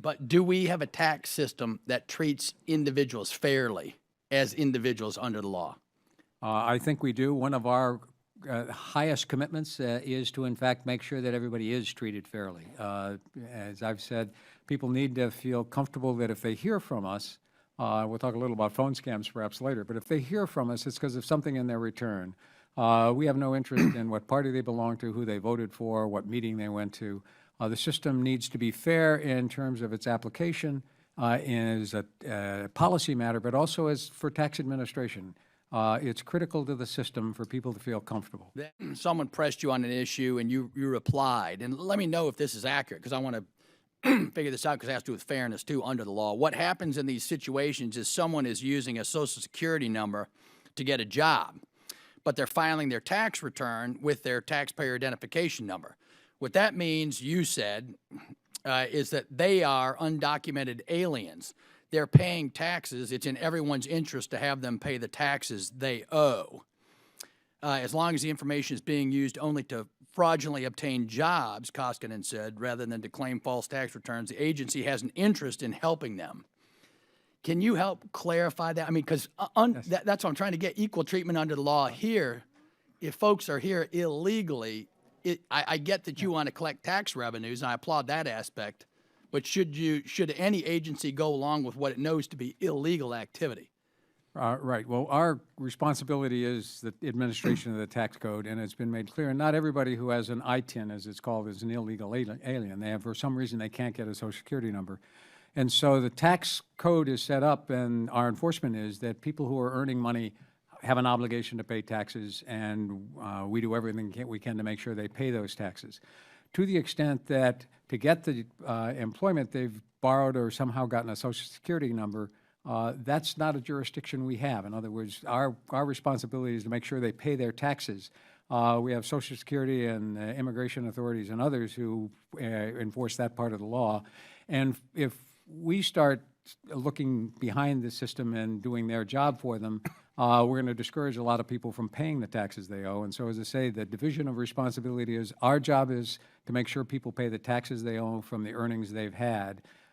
But do we have a tax system that treats individuals fairly as individuals under the law? I think we do. One of our highest commitments is to, in fact, make sure that everybody is treated fairly. As I've said, people need to feel comfortable that if they hear from us, we'll talk a little about phone scams perhaps later, but if they hear from us, it's because of something in their return. We have no interest in what party they belong to, who they voted for, what meeting they went to. The system needs to be fair in terms of its application as a policy matter, but also as for tax administration. It's critical to the system for people to feel comfortable. Someone pressed you on an issue and you replied, and let me know if this is accurate because I want to figure this out because it has to do with fairness too under the law. What happens in these situations is someone is using a Social Security number to get a job, but they're filing their tax return with their taxpayer identification number. What that means, you said, is that they are undocumented aliens. They're paying taxes. It's in everyone's interest to have them pay the taxes they owe. As long as the information is being used only to fraudulently obtain jobs, Koskinen said, rather than to claim false tax returns, the agency has an interest in helping them. Can you help clarify that? I mean, because that's what I'm trying to get, equal treatment under the law here. If folks are here illegally, I get that you want to collect tax revenues, and I applaud that aspect. But should any agency go along with what it knows to be illegal activity? Right. Well, our responsibility is the administration of the tax code, and it's been made clear. Not everybody who has an ITIN, as it's called, is an illegal alien. They have, for some reason, they can't get a Social Security number. And so the tax code is set up, and our enforcement is that people who are earning money have an obligation to pay taxes, and we do everything we can to make sure they pay those taxes. To the extent that to get the employment, they've borrowed or somehow gotten a Social Security number, that's not a jurisdiction we have. In other words, our responsibility is to make sure they pay their taxes. We have Social Security and immigration authorities and others who enforce that part of the law. And if we start looking behind the system and doing their job for them, we're going to discourage a lot of people from paying the taxes they owe. And so, as I say, the division of responsibility is our job is to make sure people pay the taxes they owe from the earnings they've had.